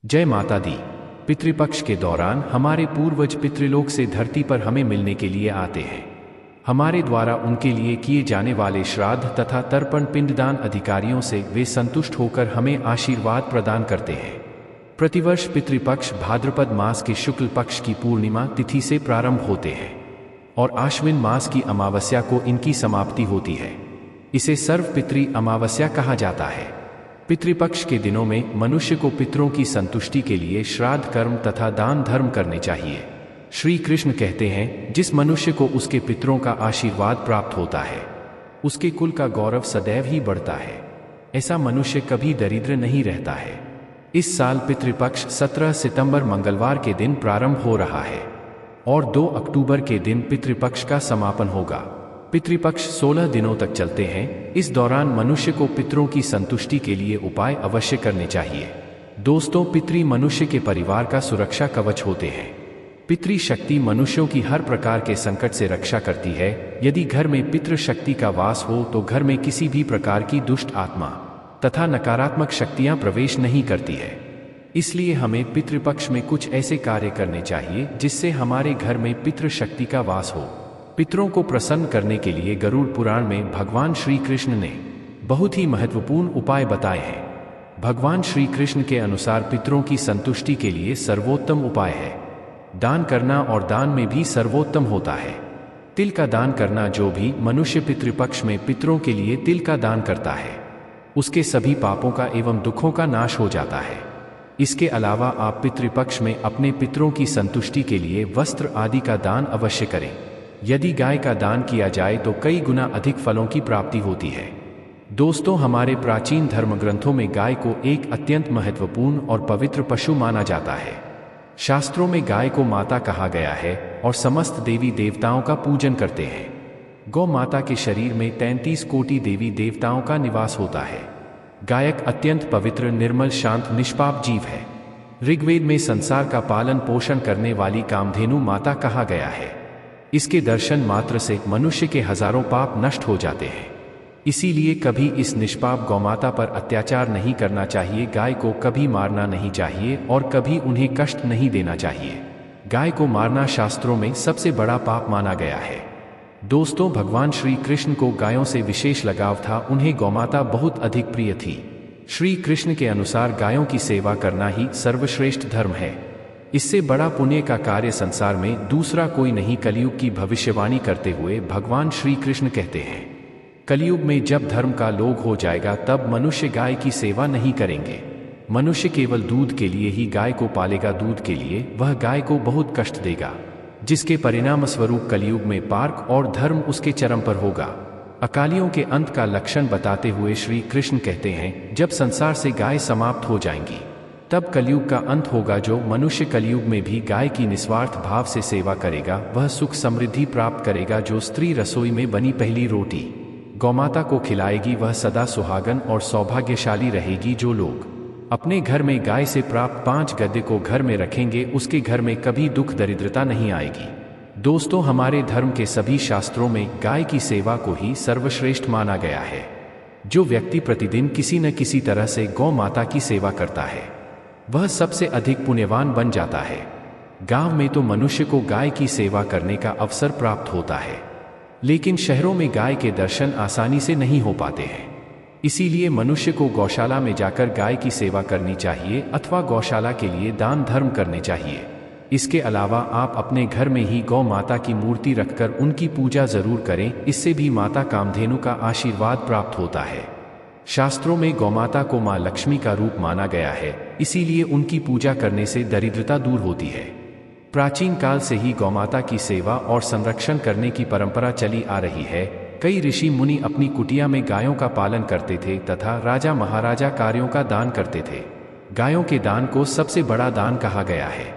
जय माता दी। पितृपक्ष के दौरान हमारे पूर्वज पितृलोक से धरती पर हमें मिलने के लिए आते हैं। हमारे द्वारा उनके लिए किए जाने वाले श्राद्ध तथा तर्पण पिंडदान अधिकारियों से वे संतुष्ट होकर हमें आशीर्वाद प्रदान करते हैं। प्रतिवर्ष पितृपक्ष भाद्रपद मास के शुक्ल पक्ष की पूर्णिमा तिथि से प्रारंभ होते हैं और आश्विन मास की अमावस्या को इनकी समाप्ति होती है। इसे सर्वपितृ अमावस्या कहा जाता है। पितृपक्ष के दिनों में मनुष्य को पितरों की संतुष्टि के लिए श्राद्ध कर्म तथा दान धर्म करने चाहिए। श्री कृष्ण कहते हैं, जिस मनुष्य को उसके पितरों का आशीर्वाद प्राप्त होता है उसके कुल का गौरव सदैव ही बढ़ता है। ऐसा मनुष्य कभी दरिद्र नहीं रहता है। इस साल पितृपक्ष 17 सितंबर मंगलवार के दिन प्रारंभ हो रहा है और 2 अक्टूबर के दिन पितृपक्ष का समापन होगा। पितृपक्ष 16 दिनों तक चलते हैं। इस दौरान मनुष्य को पितरों की संतुष्टि के लिए उपाय अवश्य करने चाहिए। दोस्तों, पितृ मनुष्य के परिवार का सुरक्षा कवच होते हैं। पितृ शक्ति मनुष्यों की हर प्रकार के संकट से रक्षा करती है। यदि घर में पितृ शक्ति का वास हो तो घर में किसी भी प्रकार की दुष्ट आत्मा तथा नकारात्मक शक्तियां प्रवेश नहीं करती है। इसलिए हमें पितृपक्ष में कुछ ऐसे कार्य करने चाहिए जिससे हमारे घर में पितृ शक्ति का वास हो। पितरों को प्रसन्न करने के लिए गरुड़ पुराण में भगवान श्री कृष्ण ने बहुत ही महत्वपूर्ण उपाय बताए हैं। भगवान श्री कृष्ण के अनुसार पितरों की संतुष्टि के लिए सर्वोत्तम उपाय है दान करना, और दान में भी सर्वोत्तम होता है तिल का दान करना। जो भी मनुष्य पितृपक्ष में पितरों के लिए तिल का दान करता है उसके सभी पापों का एवं दुखों का नाश हो जाता है। इसके अलावा आप पितृपक्ष में अपने पितरों की संतुष्टि के लिए वस्त्र आदि का दान अवश्य करें। यदि गाय का दान किया जाए तो कई गुना अधिक फलों की प्राप्ति होती है। दोस्तों, हमारे प्राचीन धर्म ग्रंथों में गाय को एक अत्यंत महत्वपूर्ण और पवित्र पशु माना जाता है। शास्त्रों में गाय को माता कहा गया है और समस्त देवी देवताओं का पूजन करते हैं। गौ माता के शरीर में 33 कोटि देवी देवताओं का निवास होता है। गायक अत्यंत पवित्र, निर्मल, शांत, निष्पाप जीव है। ऋग्वेद में संसार का पालन पोषण करने वाली कामधेनु माता कहा गया है। इसके दर्शन मात्र से मनुष्य के हजारों पाप नष्ट हो जाते हैं। इसीलिए कभी इस निष्पाप गौमाता पर अत्याचार नहीं करना चाहिए। गाय को कभी मारना नहीं चाहिए और कभी उन्हें कष्ट नहीं देना चाहिए। गाय को मारना शास्त्रों में सबसे बड़ा पाप माना गया है। दोस्तों, भगवान श्री कृष्ण को गायों से विशेष लगाव था। उन्हें गौमाता बहुत अधिक प्रिय थी। श्री कृष्ण के अनुसार गायों की सेवा करना ही सर्वश्रेष्ठ धर्म है। इससे बड़ा पुण्य का कार्य संसार में दूसरा कोई नहीं। कलयुग की भविष्यवाणी करते हुए भगवान श्री कृष्ण कहते हैं, कलयुग में जब धर्म का लोप हो जाएगा तब मनुष्य गाय की सेवा नहीं करेंगे। मनुष्य केवल दूध के लिए ही गाय को पालेगा। दूध के लिए वह गाय को बहुत कष्ट देगा, जिसके परिणाम स्वरूप कलयुग में पार्क और धर्म उसके चरम पर होगा। अकालियों के अंत का लक्षण बताते हुए श्री कृष्ण कहते हैं, जब संसार से गाय समाप्त हो जाएंगी तब कलयुग का अंत होगा। जो मनुष्य कलयुग में भी गाय की निस्वार्थ भाव से सेवा करेगा वह सुख समृद्धि प्राप्त करेगा। जो स्त्री रसोई में बनी पहली रोटी गौमाता को खिलाएगी वह सदा सुहागन और सौभाग्यशाली रहेगी। जो लोग अपने घर में गाय से प्राप्त 5 गद्दे को घर में रखेंगे उसके घर में कभी दुख दरिद्रता नहीं आएगी। दोस्तों, हमारे धर्म के सभी शास्त्रों में गाय की सेवा को ही सर्वश्रेष्ठ माना गया है। जो व्यक्ति प्रतिदिन किसी न किसी तरह से गौ माता की सेवा करता है वह सबसे अधिक पुण्यवान बन जाता है। गांव में तो मनुष्य को गाय की सेवा करने का अवसर प्राप्त होता है, लेकिन शहरों में गाय के दर्शन आसानी से नहीं हो पाते हैं। इसीलिए मनुष्य को गौशाला में जाकर गाय की सेवा करनी चाहिए अथवा गौशाला के लिए दान धर्म करने चाहिए। इसके अलावा आप अपने घर में ही गौ माता की मूर्ति रखकर उनकी पूजा जरूर करें। इससे भी माता कामधेनु का आशीर्वाद प्राप्त होता है। शास्त्रों में गौमाता को मां लक्ष्मी का रूप माना गया है, इसीलिए उनकी पूजा करने से दरिद्रता दूर होती है। प्राचीन काल से ही गौमाता की सेवा और संरक्षण करने की परंपरा चली आ रही है। कई ऋषि मुनि अपनी कुटिया में गायों का पालन करते थे तथा राजा महाराजा कार्यों का दान करते थे। गायों के दान को सबसे बड़ा दान कहा गया है।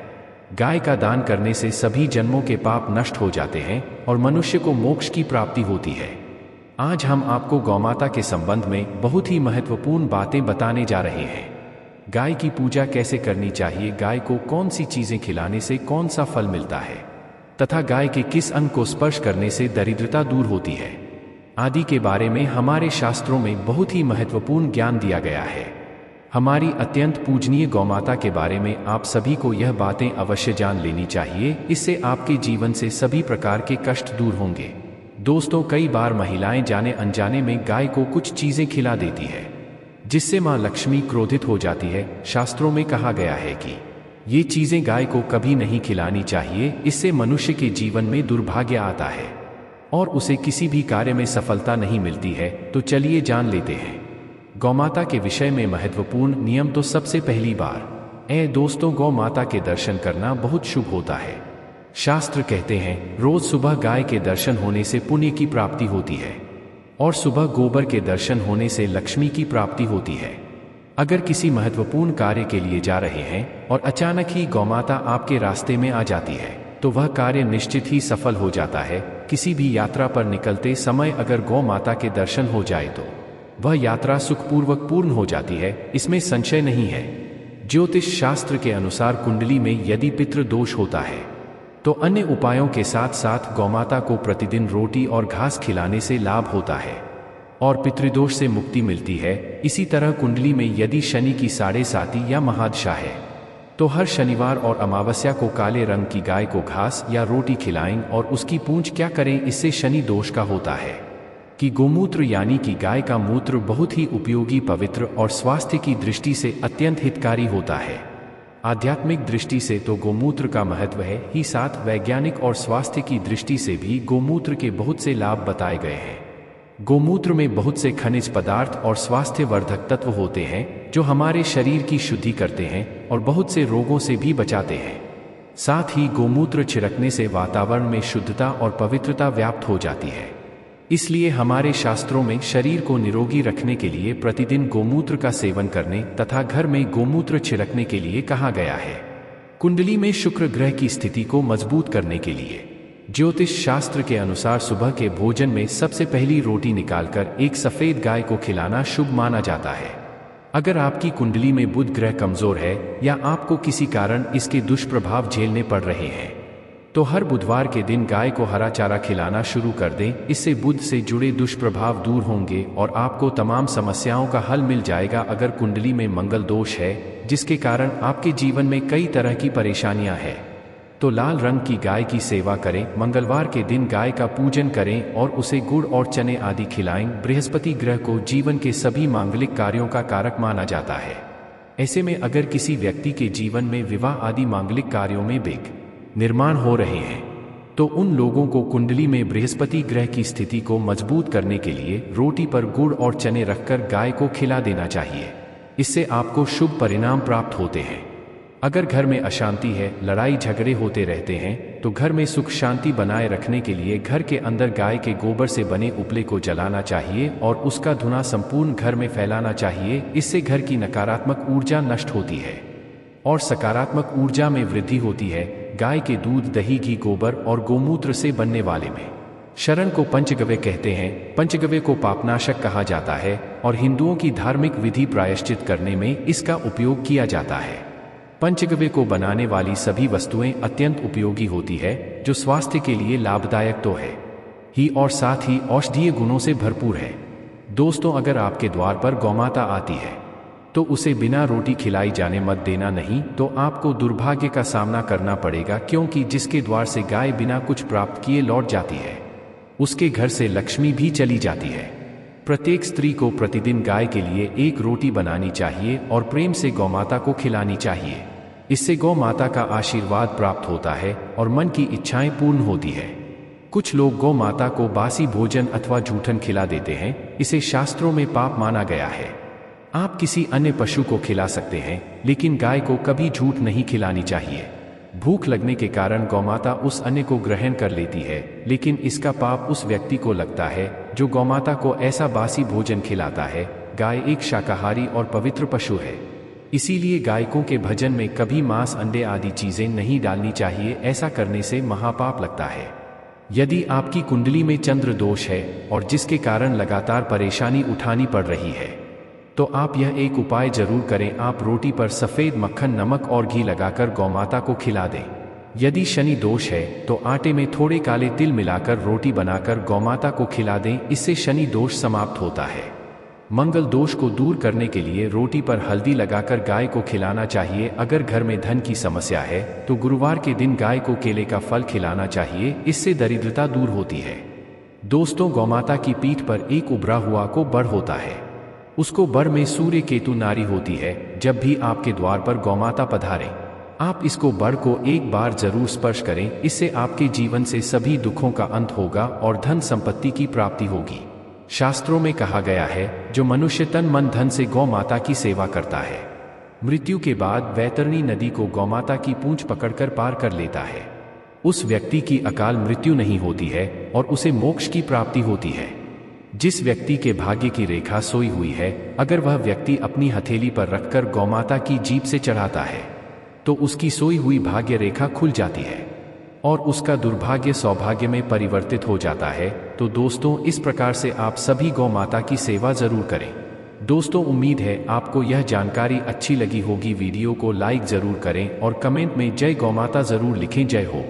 गाय का दान करने से सभी जन्मों के पाप नष्ट हो जाते हैं और मनुष्य को मोक्ष की प्राप्ति होती है। आज हम आपको गौमाता के संबंध में बहुत ही महत्वपूर्ण बातें बताने जा रहे हैं। गाय की पूजा कैसे करनी चाहिए, गाय को कौन सी चीजें खिलाने से कौन सा फल मिलता है तथा गाय के किस अंग को स्पर्श करने से दरिद्रता दूर होती है आदि के बारे में हमारे शास्त्रों में बहुत ही महत्वपूर्ण ज्ञान दिया गया है। हमारी अत्यंत पूजनीय गौमाता के बारे में आप सभी को यह बातें अवश्य जान लेनी चाहिए, इससे आपके जीवन से सभी प्रकार के कष्ट दूर होंगे। दोस्तों, कई बार महिलाएं जाने अनजाने में गाय को कुछ चीजें खिला देती है, जिससे मां लक्ष्मी क्रोधित हो जाती है। शास्त्रों में कहा गया है कि ये चीजें गाय को कभी नहीं खिलानी चाहिए, इससे मनुष्य के जीवन में दुर्भाग्य आता है और उसे किसी भी कार्य में सफलता नहीं मिलती है। तो चलिए जान लेते हैं गौमाता के विषय में महत्वपूर्ण नियम। तो सबसे पहली बार दोस्तों, गौ माता के दर्शन करना बहुत शुभ होता है। शास्त्र कहते हैं रोज सुबह गाय के दर्शन होने से पुण्य की प्राप्ति होती है और सुबह गोबर के दर्शन होने से लक्ष्मी की प्राप्ति होती है। अगर किसी महत्वपूर्ण कार्य के लिए जा रहे हैं और अचानक ही गौमाता आपके रास्ते में आ जाती है तो वह कार्य निश्चित ही सफल हो जाता है। किसी भी यात्रा पर निकलते समय अगर गौ माता के दर्शन हो जाए तो वह यात्रा सुखपूर्वक पूर्ण हो जाती है, इसमें संशय नहीं है। ज्योतिष शास्त्र के अनुसार कुंडली में यदि पितृ दोष होता है तो अन्य उपायों के साथ साथ गौमाता को प्रतिदिन रोटी और घास खिलाने से लाभ होता है और पितृदोष से मुक्ति मिलती है। इसी तरह कुंडली में यदि शनि की साढ़े साती या महादशा है तो हर शनिवार और अमावस्या को काले रंग की गाय को घास या रोटी खिलाएं और उसकी पूंछ क्या करें, इससे शनि दोष का होता है कि गोमूत्र यानी कि गाय का मूत्र बहुत ही उपयोगी, पवित्र और स्वास्थ्य की दृष्टि से अत्यंत हितकारी होता है। आध्यात्मिक दृष्टि से तो गोमूत्र का महत्व है ही, साथ वैज्ञानिक और स्वास्थ्य की दृष्टि से भी गोमूत्र के बहुत से लाभ बताए गए हैं। गोमूत्र में बहुत से खनिज पदार्थ और स्वास्थ्यवर्धक तत्व होते हैं जो हमारे शरीर की शुद्धि करते हैं और बहुत से रोगों से भी बचाते हैं। साथ ही गोमूत्र छिड़कने से वातावरण में शुद्धता और पवित्रता व्याप्त हो जाती है। इसलिए हमारे शास्त्रों में शरीर को निरोगी रखने के लिए प्रतिदिन गोमूत्र का सेवन करने तथा घर में गोमूत्र छिड़कने के लिए कहा गया है। कुंडली में शुक्र ग्रह की स्थिति को मजबूत करने के लिए ज्योतिष शास्त्र के अनुसार सुबह के भोजन में सबसे पहली रोटी निकालकर एक सफेद गाय को खिलाना शुभ माना जाता है। अगर आपकी कुंडली में बुध ग्रह कमजोर है या आपको किसी कारण इसके दुष्प्रभाव झेलने पड़ रहे हैं तो हर बुधवार के दिन गाय को हरा चारा खिलाना शुरू कर दें। इससे बुध से जुड़े दुष्प्रभाव दूर होंगे और आपको तमाम समस्याओं का हल मिल जाएगा। अगर कुंडली में मंगल दोष है जिसके कारण आपके जीवन में कई तरह की परेशानियां हैं तो लाल रंग की गाय की सेवा करें। मंगलवार के दिन गाय का पूजन करें और उसे गुड़ और चने आदि खिलाएं। बृहस्पति ग्रह को जीवन के सभी मांगलिक कार्यों का कारक माना जाता है। ऐसे में अगर किसी व्यक्ति के जीवन में विवाह आदि मांगलिक कार्यों में विघ्न निर्माण हो रहे हैं तो उन लोगों को कुंडली में बृहस्पति ग्रह की स्थिति को मजबूत करने के लिए रोटी पर गुड़ और चने रखकर गाय को खिला देना चाहिए। इससे आपको शुभ परिणाम प्राप्त होते हैं। अगर घर में अशांति है, लड़ाई झगड़े होते रहते हैं तो घर में सुख शांति बनाए रखने के लिए घर के अंदर गाय के गोबर से बने उपले को जलाना चाहिए और उसका धुआं संपूर्ण घर में फैलाना चाहिए। इससे घर की नकारात्मक ऊर्जा नष्ट होती है और सकारात्मक ऊर्जा में वृद्धि होती है। गाय के दूध, दही, घी, गोबर और गोमूत्र से बनने वाले में शरण को पंचगव्य कहते हैं। पंचगव्य को पापनाशक कहा जाता है और हिंदुओं की धार्मिक विधि प्रायश्चित करने में इसका उपयोग किया जाता है। पंचगव्य को बनाने वाली सभी वस्तुएं अत्यंत उपयोगी होती है जो स्वास्थ्य के लिए लाभदायक तो है ही और साथ ही औषधीय गुणों से भरपूर है। दोस्तों, अगर आपके द्वार पर गौमाता आती है तो उसे बिना रोटी खिलाई जाने मत देना, नहीं तो आपको दुर्भाग्य का सामना करना पड़ेगा, क्योंकि जिसके द्वार से गाय बिना कुछ प्राप्त किए लौट जाती है उसके घर से लक्ष्मी भी चली जाती है। प्रत्येक स्त्री को प्रतिदिन गाय के लिए एक रोटी बनानी चाहिए और प्रेम से गौमाता को खिलानी चाहिए। इससे गौ माता का आशीर्वाद प्राप्त होता है और मन की इच्छाएं पूर्ण होती है। कुछ लोग गौ माता को बासी भोजन अथवा जूठन खिला देते हैं, इसे शास्त्रों में पाप माना गया है। आप किसी अन्य पशु को खिला सकते हैं लेकिन गाय को कभी झूठ नहीं खिलानी चाहिए। भूख लगने के कारण गौमाता उस अन्न को ग्रहण कर लेती है, लेकिन इसका पाप उस व्यक्ति को लगता है जो गौमाता को ऐसा बासी भोजन खिलाता है। गाय एक शाकाहारी और पवित्र पशु है, इसीलिए गायकों के भजन में कभी मांस, अंडे आदि चीजें नहीं डालनी चाहिए। ऐसा करने से महापाप लगता है। यदि आपकी कुंडली में चंद्र दोष है और जिसके कारण लगातार परेशानी उठानी पड़ रही है तो आप यह एक उपाय जरूर करें। आप रोटी पर सफेद मक्खन, नमक और घी लगाकर गौमाता को खिला दें। यदि शनि दोष है तो आटे में थोड़े काले तिल मिलाकर रोटी बनाकर गौमाता को खिला दें, इससे शनि दोष समाप्त होता है। मंगल दोष को दूर करने के लिए रोटी पर हल्दी लगाकर गाय को खिलाना चाहिए। अगर घर में धन की समस्या है तो गुरुवार के दिन गाय को केले का फल खिलाना चाहिए, इससे दरिद्रता दूर होती है। दोस्तों, गौमाता की पीठ पर एक उभरा हुआ को बड़ होता है। उसको बड़ में सूर्य केतु नारी होती है। जब भी आपके द्वार पर गौमाता पधारे, आप इसको बड़ को एक बार जरूर स्पर्श करें। इससे आपके जीवन से सभी दुखों का अंत होगा और धन संपत्ति की प्राप्ति होगी। शास्त्रों में कहा गया है, जो मनुष्य तन मन धन से गौ माता की सेवा करता है, मृत्यु के बाद वैतरणी नदी को गौमाता की पूंछ पकड़कर पार कर लेता है, उस व्यक्ति की अकाल मृत्यु नहीं होती है और उसे मोक्ष की प्राप्ति होती है। जिस व्यक्ति के भाग्य की रेखा सोई हुई है, अगर वह व्यक्ति अपनी हथेली पर रखकर गौमाता की जीभ से चढ़ाता है तो उसकी सोई हुई भाग्य रेखा खुल जाती है और उसका दुर्भाग्य सौभाग्य में परिवर्तित हो जाता है। तो दोस्तों, इस प्रकार से आप सभी गौ माता की सेवा जरूर करें। दोस्तों, उम्मीद है आपको यह जानकारी अच्छी लगी होगी। वीडियो को लाइक जरूर करें और कमेंट में जय गौ माता जरूर लिखें। जय हो।